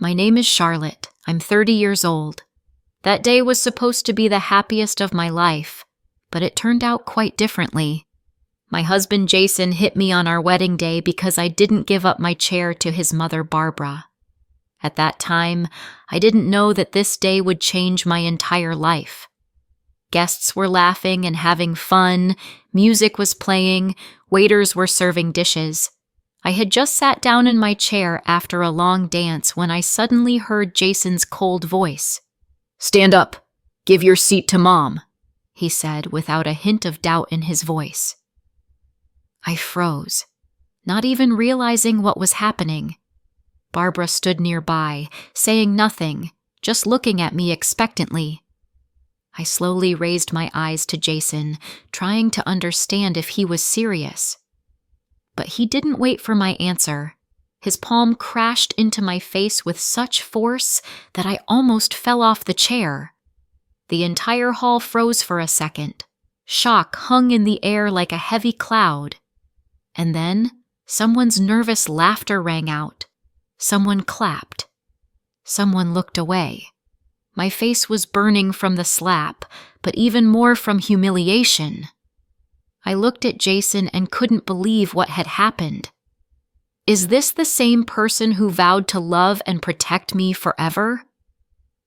My name is Charlotte. I'm 30 years old. That day was supposed to be the happiest of my life, but it turned out quite differently. My husband Jason hit me on our wedding day because I didn't give up my chair to his mother Barbara. At that time, I didn't know that this day would change my entire life. Guests were laughing and having fun, music was playing, waiters were serving dishes. I had just sat down in my chair after a long dance when I suddenly heard Jason's cold voice. "Stand up. Give your seat to Mom," he said without a hint of doubt in his voice. I froze, not even realizing what was happening. Barbara stood nearby, saying nothing, just looking at me expectantly. I slowly raised my eyes to Jason, trying to understand if he was serious. But he didn't wait for my answer. His palm crashed into my face with such force that I almost fell off the chair. The entire hall froze for a second. Shock hung in the air like a heavy cloud. And then, someone's nervous laughter rang out. Someone clapped. Someone looked away. My face was burning from the slap, but even more from humiliation. I looked at Jason and couldn't believe what had happened. Is this the same person who vowed to love and protect me forever?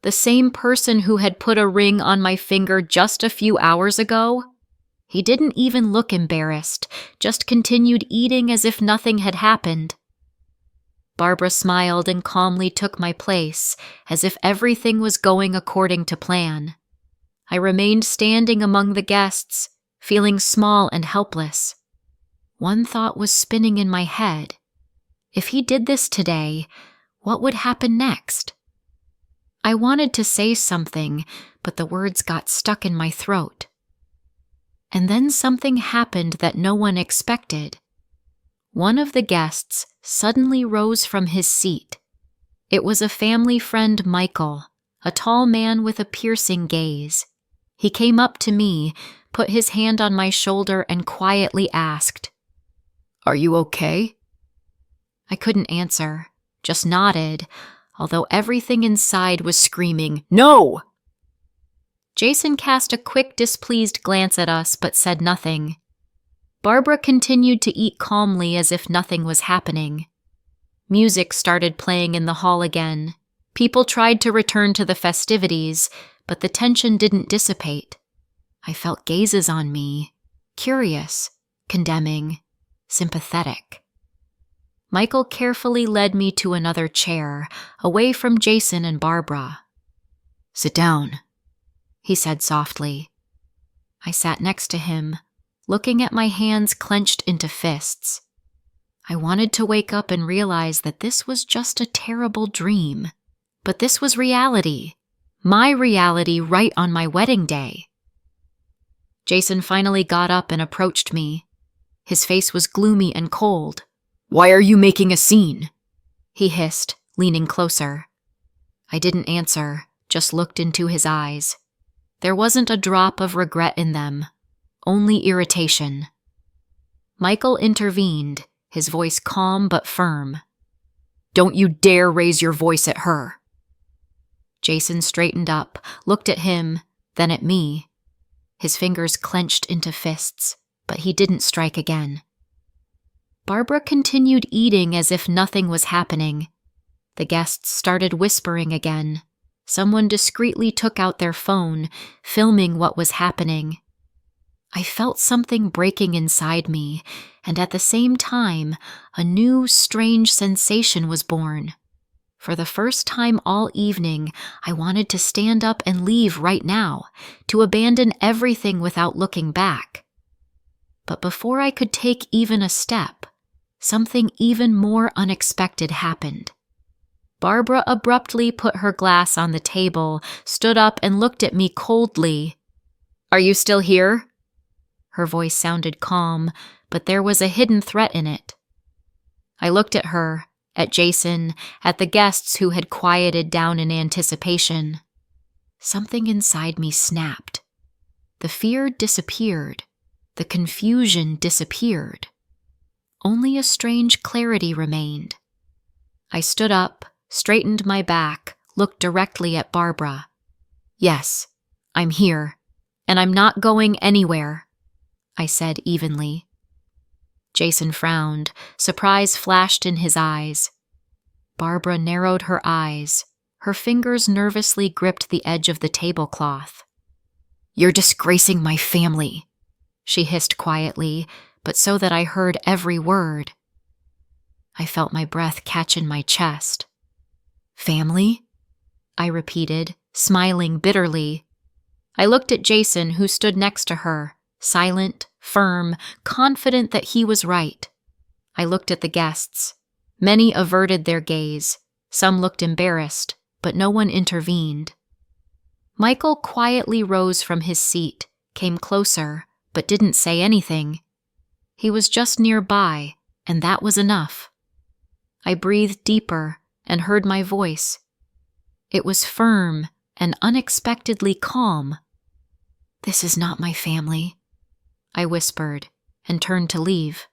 The same person who had put a ring on my finger just a few hours ago? He didn't even look embarrassed, just continued eating as if nothing had happened. Barbara smiled and calmly took my place, as if everything was going according to plan. I remained standing among the guests, feeling small and helpless. One thought was spinning in my head. If he did this today, what would happen next? I wanted to say something, but the words got stuck in my throat. And then something happened that no one expected. One of the guests suddenly rose from his seat. It was a family friend, Michael, a tall man with a piercing gaze. He came up to me, put his hand on my shoulder, and quietly asked, "Are you okay?" I couldn't answer, just nodded, although everything inside was screaming, "No!" Jason cast a quick, displeased glance at us, but said nothing. Barbara continued to eat calmly as if nothing was happening. Music started playing in the hall again. People tried to return to the festivities, but the tension didn't dissipate. I felt gazes on me, curious, condemning, sympathetic. Michael carefully led me to another chair, away from Jason and Barbara. "Sit down," he said softly. I sat next to him, looking at my hands clenched into fists. I wanted to wake up and realize that this was just a terrible dream. But this was reality. My reality right on my wedding day. Jason finally got up and approached me. His face was gloomy and cold. "Why are you making a scene?" he hissed, leaning closer. I didn't answer, just looked into his eyes. There wasn't a drop of regret in them. Only irritation. Michael intervened, his voice calm but firm. "Don't you dare raise your voice at her." Jason straightened up, looked at him, then at me. His fingers clenched into fists, but he didn't strike again. Barbara continued eating as if nothing was happening. The guests started whispering again. Someone discreetly took out their phone, filming what was happening. I felt something breaking inside me, and at the same time, a new, strange sensation was born. For the first time all evening, I wanted to stand up and leave right now, to abandon everything without looking back. But before I could take even a step, something even more unexpected happened. Barbara abruptly put her glass on the table, stood up, and looked at me coldly. "Are you still here?" Her voice sounded calm, but there was a hidden threat in it. I looked at her, at Jason, at the guests who had quieted down in anticipation. Something inside me snapped. The fear disappeared. The confusion disappeared. Only a strange clarity remained. I stood up, straightened my back, looked directly at Barbara. "Yes, I'm here, and I'm not going anywhere," I said evenly. Jason frowned. Surprise flashed in his eyes. Barbara narrowed her eyes. Her fingers nervously gripped the edge of the tablecloth. "You're disgracing my family," she hissed quietly, but so that I heard every word. I felt my breath catch in my chest. "Family?" I repeated, smiling bitterly. I looked at Jason, who stood next to her, silent, firm, confident that he was right. I looked at the guests. Many averted their gaze. Some looked embarrassed, but no one intervened. Michael quietly rose from his seat, came closer, but didn't say anything. He was just nearby, and that was enough. I breathed deeper and heard my voice. It was firm and unexpectedly calm. "This is not my family," I whispered and turned to leave.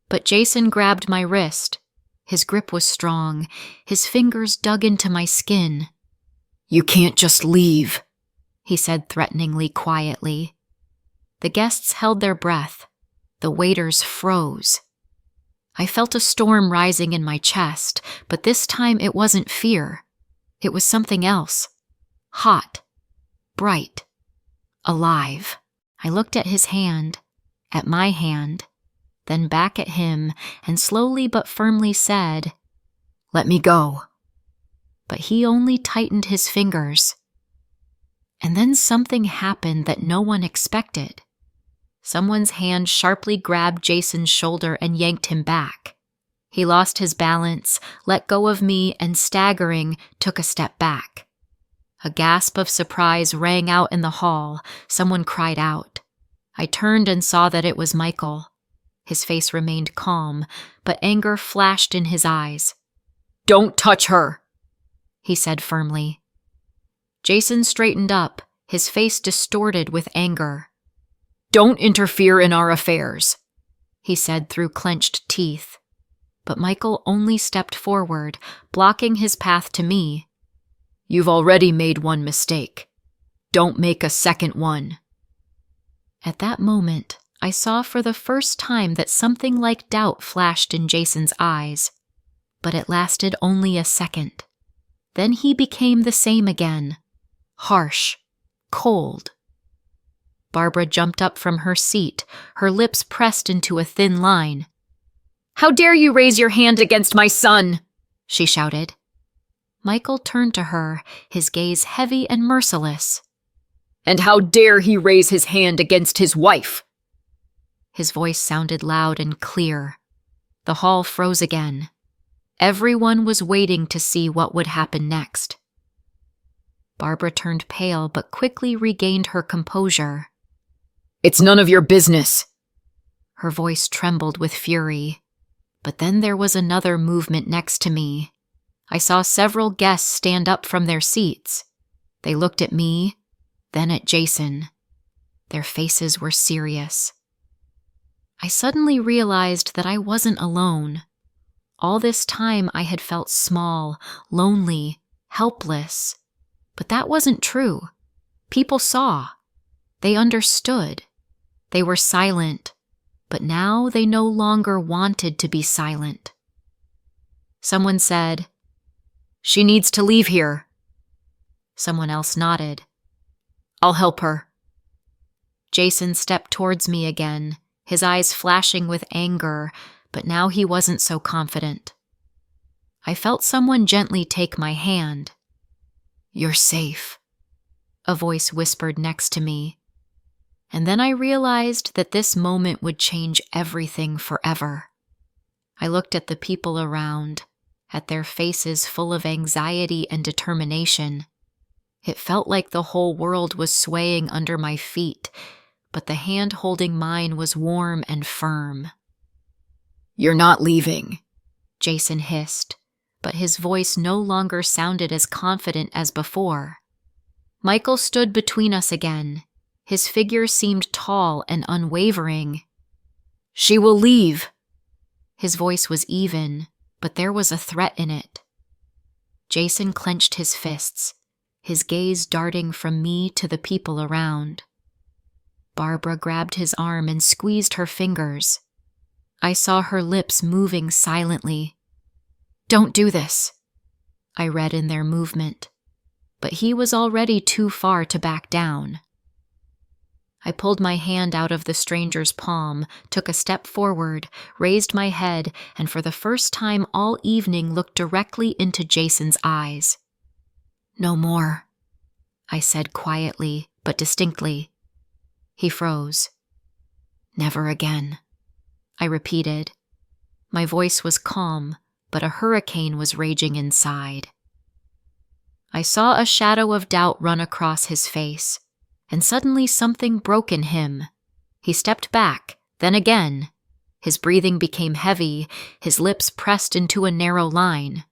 But Jason grabbed my wrist. His grip was strong. His fingers dug into my skin. "You can't just leave," he said threateningly quietly. The guests held their breath. The waiters froze. I felt a storm rising in my chest, but this time it wasn't fear. It was something else. Hot. Bright. Alive. I looked at his hand, at my hand, then back at him, and slowly but firmly said, "Let me go." But he only tightened his fingers. And then something happened that no one expected. Someone's hand sharply grabbed Jason's shoulder and yanked him back. He lost his balance, let go of me, and staggering, took a step back. A gasp of surprise rang out in the hall. Someone cried out. I turned and saw that it was Michael. His face remained calm, but anger flashed in his eyes. "Don't touch her," he said firmly. Jason straightened up, his face distorted with anger. "Don't interfere in our affairs," he said through clenched teeth. But Michael only stepped forward, blocking his path to me. "You've already made one mistake. Don't make a second one." At that moment, I saw for the first time that something like doubt flashed in Jason's eyes. But it lasted only a second. Then he became the same again. Harsh. Cold. Barbara jumped up from her seat, her lips pressed into a thin line. "How dare you raise your hand against my son?" she shouted. Michael turned to her, his gaze heavy and merciless. "And how dare he raise his hand against his wife?" His voice sounded loud and clear. The hall froze again. Everyone was waiting to see what would happen next. Barbara turned pale but quickly regained her composure. "It's none of your business." Her voice trembled with fury. But then there was another movement next to me. I saw several guests stand up from their seats. They looked at me, then at Jason. Their faces were serious. I suddenly realized that I wasn't alone. All this time I had felt small, lonely, helpless. But that wasn't true. People saw. They understood. They were silent, but now they no longer wanted to be silent. Someone said, "She needs to leave here." Someone else nodded. "I'll help her." Jason stepped towards me again, his eyes flashing with anger, but now he wasn't so confident. I felt someone gently take my hand. "You're safe," a voice whispered next to me. And then I realized that this moment would change everything forever. I looked at the people around, at their faces full of anxiety and determination. It felt like the whole world was swaying under my feet, but the hand holding mine was warm and firm. "You're not leaving," Jason hissed, but his voice no longer sounded as confident as before. Michael stood between us again. His figure seemed tall and unwavering. "She will leave." His voice was even, but there was a threat in it. Jason clenched his fists, his gaze darting from me to the people around. Barbara grabbed his arm and squeezed her fingers. I saw her lips moving silently. "Don't do this," I read in their movement, but he was already too far to back down. I pulled my hand out of the stranger's palm, took a step forward, raised my head, and for the first time all evening looked directly into Jason's eyes. "No more," I said quietly but distinctly. He froze. "Never again," I repeated. My voice was calm, but a hurricane was raging inside. I saw a shadow of doubt run across his face, and suddenly something broke in him. He stepped back, then again. His breathing became heavy, his lips pressed into a narrow line.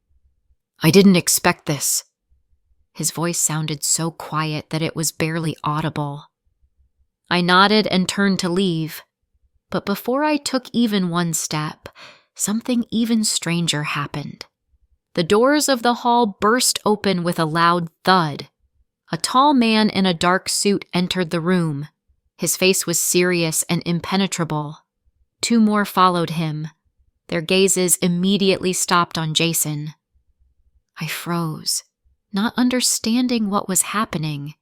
"I didn't expect this." His voice sounded so quiet that it was barely audible. I nodded and turned to leave, but before I took even one step, something even stranger happened. The doors of the hall burst open with a loud thud. A tall man in a dark suit entered the room. His face was serious and impenetrable. Two more followed him. Their gazes immediately stopped on Jason. I froze, not understanding what was happening.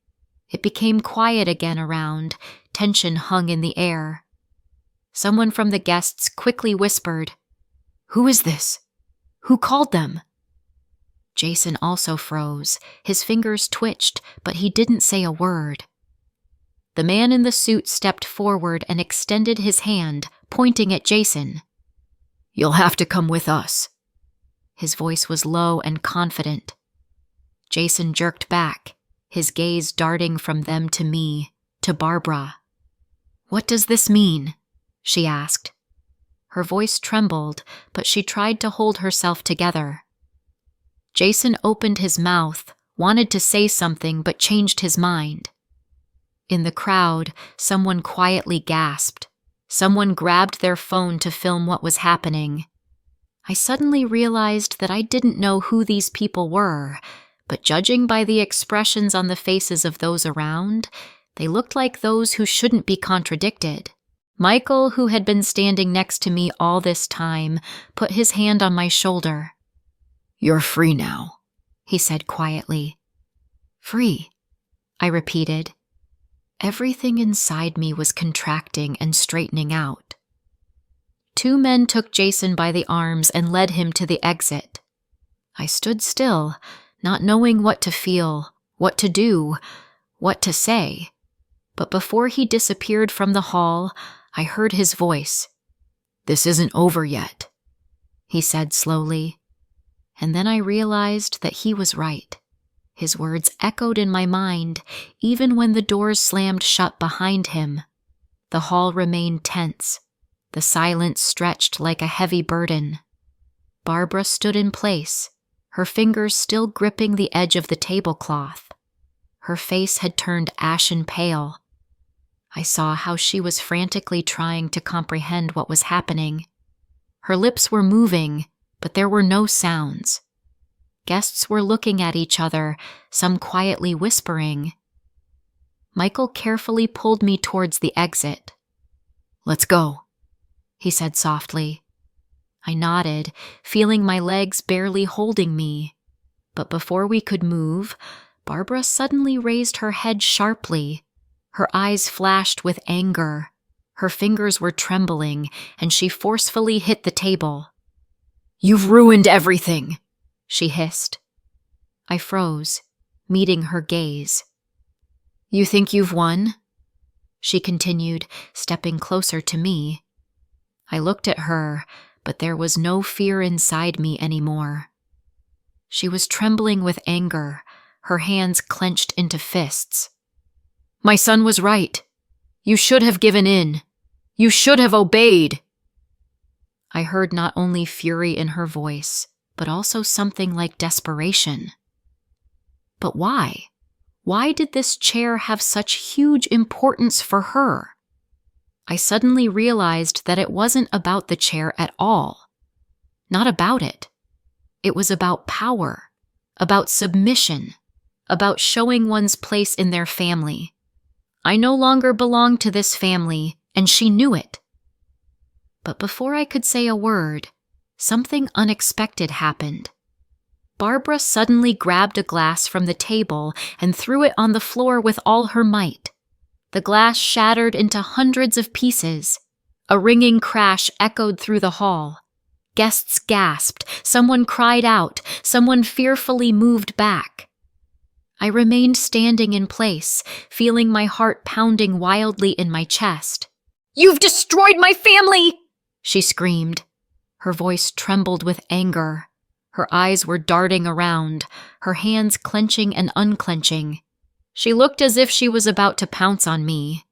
It became quiet again around, tension hung in the air. Someone from the guests quickly whispered, "Who is this? Who called them?" Jason also froze. His fingers twitched, but he didn't say a word. The man in the suit stepped forward and extended his hand, pointing at Jason. "You'll have to come with us." His voice was low and confident. Jason jerked back, his gaze darting from them to me, to Barbara. "What does this mean?" she asked. Her voice trembled, but she tried to hold herself together. Jason opened his mouth, wanted to say something, but changed his mind. In the crowd, someone quietly gasped. Someone grabbed their phone to film what was happening. I suddenly realized that I didn't know who these people were, but judging by the expressions on the faces of those around, they looked like those who shouldn't be contradicted. Michael, who had been standing next to me all this time, put his hand on my shoulder. "You're free now," he said quietly. "Free," I repeated. Everything inside me was contracting and straightening out. Two men took Jason by the arms and led him to the exit. I stood still, not knowing what to feel, what to do, what to say. But before he disappeared from the hall, I heard his voice. "This isn't over yet," he said slowly. And then I realized that he was right. His words echoed in my mind, even when the doors slammed shut behind him. The hall remained tense. The silence stretched like a heavy burden. Barbara stood in place, her fingers still gripping the edge of the tablecloth. Her face had turned ashen pale. I saw how she was frantically trying to comprehend what was happening. Her lips were moving, but there were no sounds. Guests were looking at each other, some quietly whispering. Michael carefully pulled me towards the exit. "Let's go," he said softly. I nodded, feeling my legs barely holding me. But before we could move, Barbara suddenly raised her head sharply. Her eyes flashed with anger. Her fingers were trembling, and she forcefully hit the table. "You've ruined everything," she hissed. I froze, meeting her gaze. "You think you've won?" she continued, stepping closer to me. I looked at her, but there was no fear inside me anymore. She was trembling with anger, her hands clenched into fists. "My son was right. You should have given in. You should have obeyed." I heard not only fury in her voice, but also something like desperation. But why? Why did this chair have such huge importance for her? I suddenly realized that it wasn't about the chair at all. Not about it. It was about power, about submission, about showing one's place in their family. I no longer belonged to this family, and she knew it. But before I could say a word, something unexpected happened. Barbara suddenly grabbed a glass from the table and threw it on the floor with all her might. The glass shattered into hundreds of pieces. A ringing crash echoed through the hall. Guests gasped, someone cried out, someone fearfully moved back. I remained standing in place, feeling my heart pounding wildly in my chest. "You've destroyed my family!" she screamed. Her voice trembled with anger. Her eyes were darting around, her hands clenching and unclenching. She looked as if she was about to pounce on me,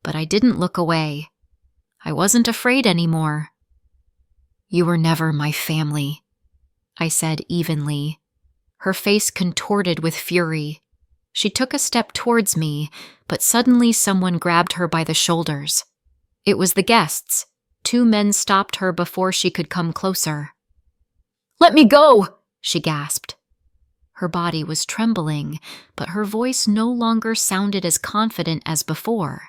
but I didn't look away. I wasn't afraid anymore. "You were never my family," I said evenly. Her face contorted with fury. She took a step towards me, but suddenly someone grabbed her by the shoulders. It was the guests. 2 men stopped her before she could come closer. "Let me go!" she gasped. Her body was trembling, but her voice no longer sounded as confident as before.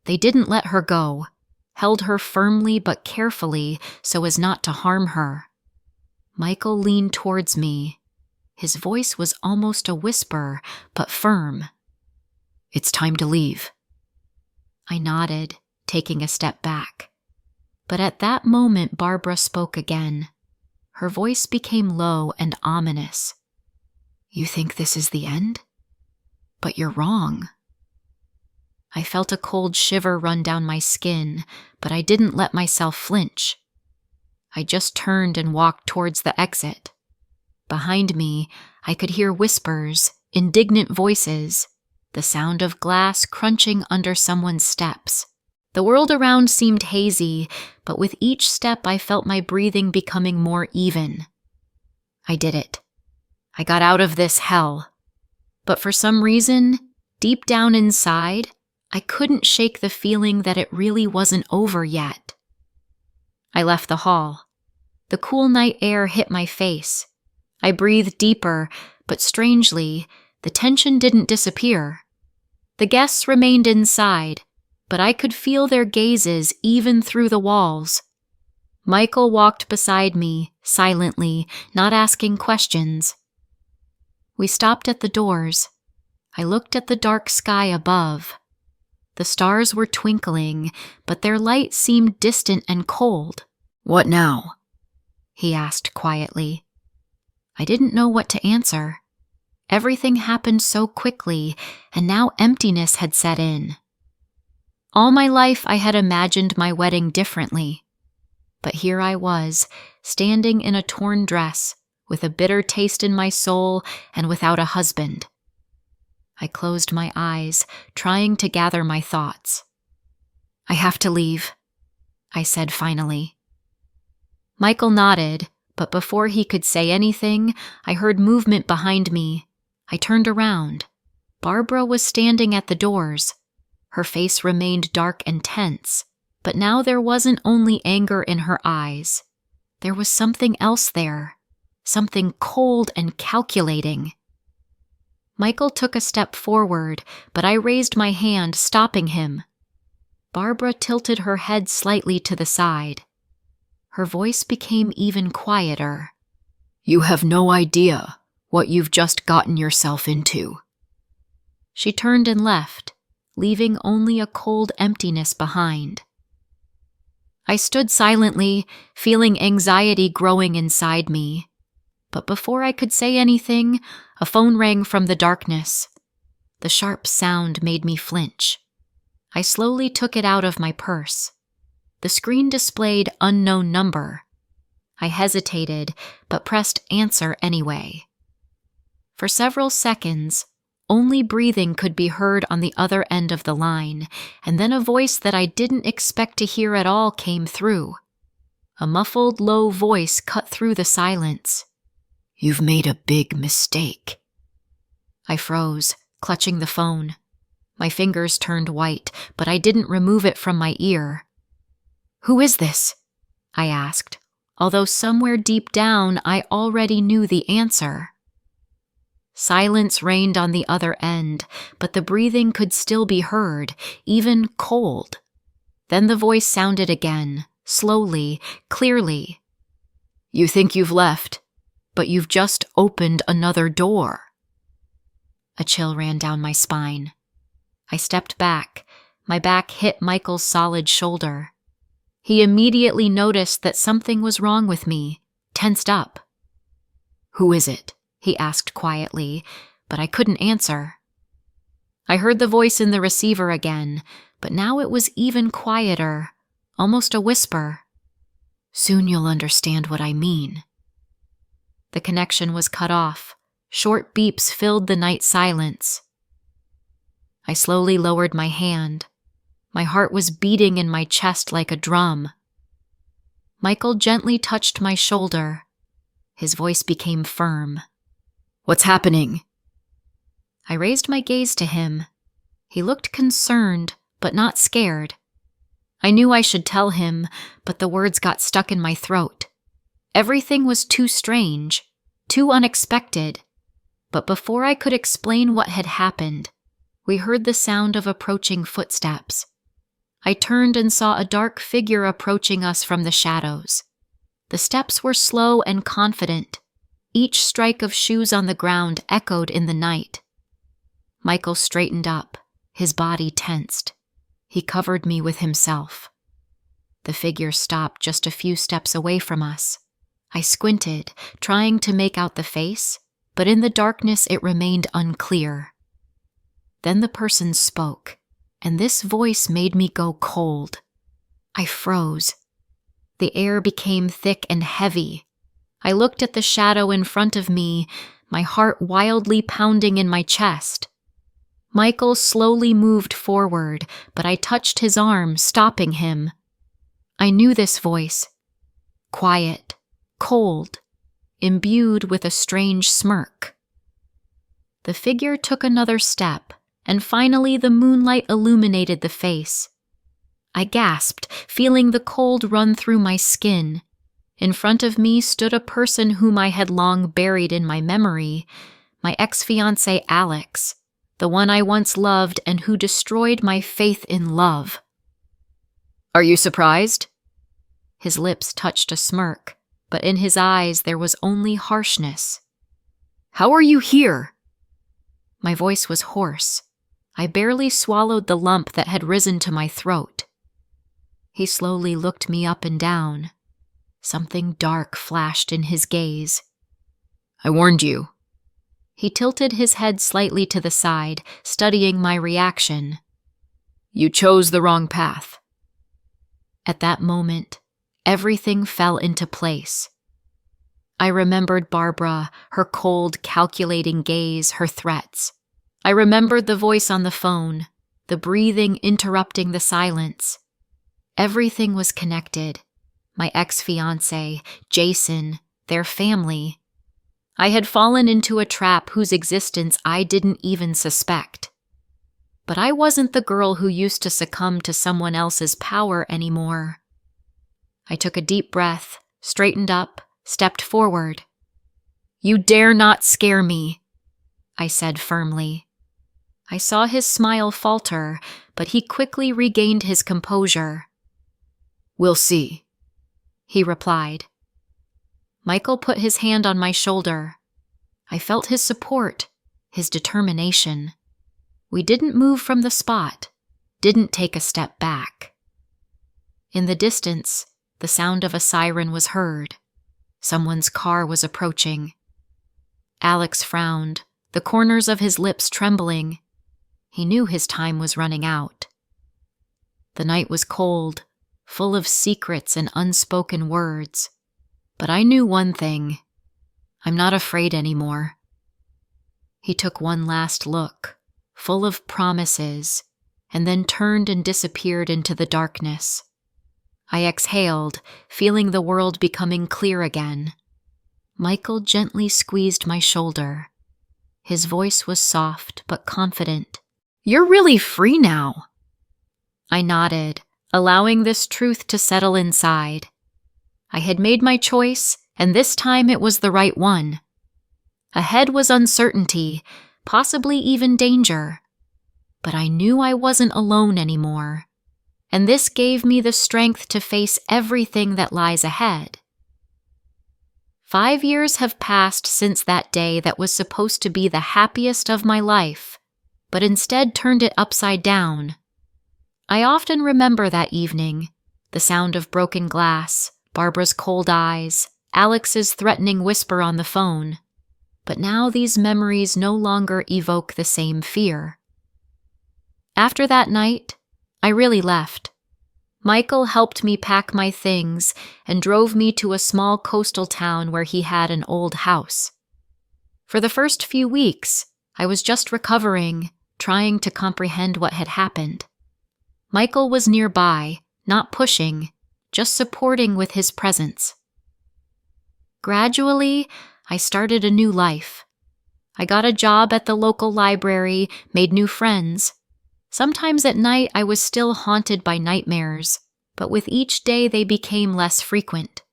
They didn't let her go, held her firmly but carefully so as not to harm her. Michael leaned towards me. His voice was almost a whisper, but firm. "It's time to leave." I nodded, taking a step back. But at that moment, Barbara spoke again. Her voice became low and ominous. "You think this is the end? But you're wrong." I felt a cold shiver run down my skin, but I didn't let myself flinch. I just turned and walked towards the exit. Behind me, I could hear whispers, indignant voices, the sound of glass crunching under someone's steps. The world around seemed hazy, but with each step I felt my breathing becoming more even. I did it. I got out of this hell. But for some reason, deep down inside, I couldn't shake the feeling that it really wasn't over yet. I left the hall. The cool night air hit my face. I breathed deeper, but strangely, the tension didn't disappear. The guests remained inside, but I could feel their gazes even through the walls. Michael walked beside me, silently, not asking questions. We stopped at the doors. I looked at the dark sky above. The stars were twinkling, but their light seemed distant and cold. "What now?" he asked quietly. I didn't know what to answer. Everything happened so quickly, and now emptiness had set in. All my life I had imagined my wedding differently. But here I was, standing in a torn dress, with a bitter taste in my soul and without a husband. I closed my eyes, trying to gather my thoughts. "I have to leave," I said finally. Michael nodded, but before he could say anything, I heard movement behind me. I turned around. Barbara was standing at the doors. Her face remained dark and tense, but now there wasn't only anger in her eyes. There was something else there, something cold and calculating. Michael took a step forward, but I raised my hand, stopping him. Barbara tilted her head slightly to the side. Her voice became even quieter. "You have no idea what you've just gotten yourself into." She turned and left, leaving only a cold emptiness behind. I stood silently, feeling anxiety growing inside me. But before I could say anything, a phone rang from the darkness. The sharp sound made me flinch. I slowly took it out of my purse. The screen displayed unknown number. I hesitated, but pressed answer anyway. For several seconds, only breathing could be heard on the other end of the line, and then a voice that I didn't expect to hear at all came through. A muffled, low voice cut through the silence. "You've made a big mistake." I froze, clutching the phone. My fingers turned white, but I didn't remove it from my ear. "Who is this?" I asked, although somewhere deep down I already knew the answer. Silence reigned on the other end, but the breathing could still be heard, even cold. Then the voice sounded again, slowly, clearly. "You think you've left, but you've just opened another door." A chill ran down my spine. I stepped back. My back hit Michael's solid shoulder. He immediately noticed that something was wrong with me, tensed up. "Who is it?" he asked quietly, but I couldn't answer. I heard the voice in the receiver again, but now it was even quieter, almost a whisper. "Soon you'll understand what I mean." The connection was cut off. Short beeps filled the night silence. I slowly lowered my hand. My heart was beating in my chest like a drum. Michael gently touched my shoulder. His voice became firm. "What's happening?" I raised my gaze to him. He looked concerned, but not scared. I knew I should tell him, but the words got stuck in my throat. Everything was too strange, too unexpected. But before I could explain what had happened, we heard the sound of approaching footsteps. I turned and saw a dark figure approaching us from the shadows. The steps were slow and confident. Each strike of shoes on the ground echoed in the night. Michael straightened up, his body tensed. He covered me with himself. The figure stopped just a few steps away from us. I squinted, trying to make out the face, but in the darkness it remained unclear. Then the person spoke, and this voice made me go cold. I froze. The air became thick and heavy. I looked at the shadow in front of me, my heart wildly pounding in my chest. Michael slowly moved forward, but I touched his arm, stopping him. I knew this voice. Quiet, cold, imbued with a strange smirk. The figure took another step, and finally the moonlight illuminated the face. I gasped, feeling the cold run through my skin. In front of me stood a person whom I had long buried in my memory, my ex-fiancé Alex, the one I once loved and who destroyed my faith in love. "Are you surprised?" His lips touched a smirk, but in his eyes there was only harshness. "How are you here?" My voice was hoarse. I barely swallowed the lump that had risen to my throat. He slowly looked me up and down. Something dark flashed in his gaze. "I warned you." He tilted his head slightly to the side, studying my reaction. "You chose the wrong path." At that moment, everything fell into place. I remembered Barbara, her cold, calculating gaze, her threats. I remembered the voice on the phone, the breathing interrupting the silence. Everything was connected. My ex-fiancé, Jason, their family. I had fallen into a trap whose existence I didn't even suspect. But I wasn't the girl who used to succumb to someone else's power anymore. I took a deep breath, straightened up, stepped forward. "You dare not scare me," I said firmly. I saw his smile falter, but he quickly regained his composure. "We'll see," he replied. Michael put his hand on my shoulder. I felt his support, his determination. We didn't move from the spot, didn't take a step back. In the distance, the sound of a siren was heard. Someone's car was approaching. Alex frowned, the corners of his lips trembling. He knew his time was running out. The night was cold, full of secrets and unspoken words. But I knew one thing. I'm not afraid anymore. He took one last look, full of promises, and then turned and disappeared into the darkness. I exhaled, feeling the world becoming clear again. Michael gently squeezed my shoulder. His voice was soft but confident. "You're really free now." I nodded, allowing this truth to settle inside. I had made my choice, and this time it was the right one. Ahead was uncertainty, possibly even danger. But I knew I wasn't alone anymore, and this gave me the strength to face everything that lies ahead. 5 years have passed since that day that was supposed to be the happiest of my life, but instead turned it upside down. I often remember that evening, the sound of broken glass, Barbara's cold eyes, Alex's threatening whisper on the phone. But now these memories no longer evoke the same fear. After that night, I really left. Michael helped me pack my things and drove me to a small coastal town where he had an old house. For the first few weeks, I was just recovering, trying to comprehend what had happened. Michael was nearby, not pushing, just supporting with his presence. Gradually, I started a new life. I got a job at the local library, made new friends. Sometimes at night I was still haunted by nightmares, but with each day they became less frequent.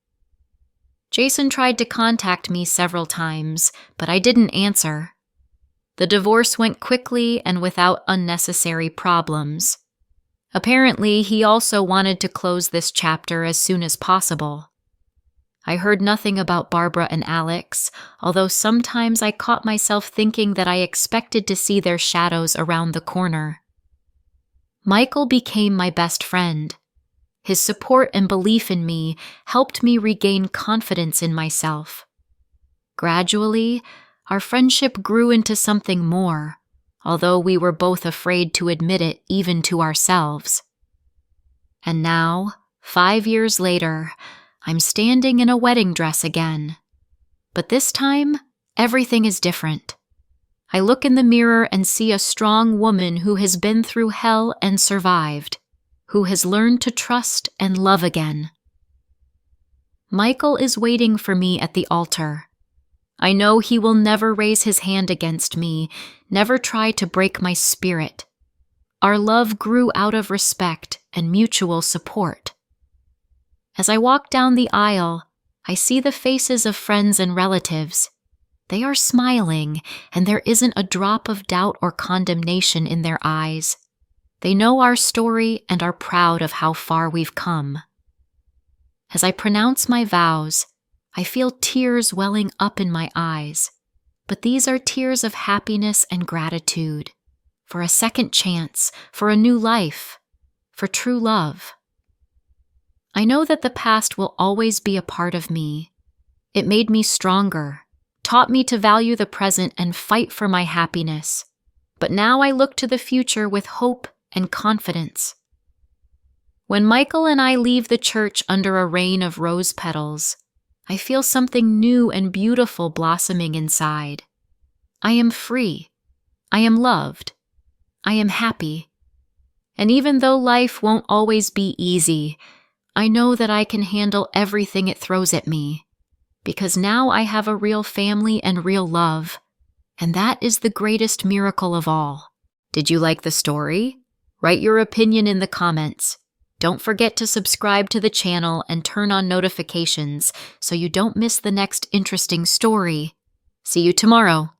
Jason tried to contact me several times, but I didn't answer. The divorce went quickly and without unnecessary problems. Apparently, he also wanted to close this chapter as soon as possible. I heard nothing about Barbara and Alex, although sometimes I caught myself thinking that I expected to see their shadows around the corner. Michael became my best friend. His support and belief in me helped me regain confidence in myself. Gradually, our friendship grew into something more, although we were both afraid to admit it even to ourselves. And now, 5 years later, I'm standing in a wedding dress again. But this time, everything is different. I look in the mirror and see a strong woman who has been through hell and survived, who has learned to trust and love again. Michael is waiting for me at the altar. I know he will never raise his hand against me, never try to break my spirit. Our love grew out of respect and mutual support. As I walk down the aisle, I see the faces of friends and relatives. They are smiling, and there isn't a drop of doubt or condemnation in their eyes. They know our story and are proud of how far we've come. As I pronounce my vows, I feel tears welling up in my eyes, but these are tears of happiness and gratitude, for a second chance, for a new life, for true love. I know that the past will always be a part of me. It made me stronger, taught me to value the present and fight for my happiness. But now I look to the future with hope and confidence. When Michael and I leave the church under a rain of rose petals, I feel something new and beautiful blossoming inside. I am free. I am loved. I am happy. And even though life won't always be easy, I know that I can handle everything it throws at me, because now I have a real family and real love, and that is the greatest miracle of all. Did you like the story? Write your opinion in the comments. Don't forget to subscribe to the channel and turn on notifications so you don't miss the next interesting story. See you tomorrow.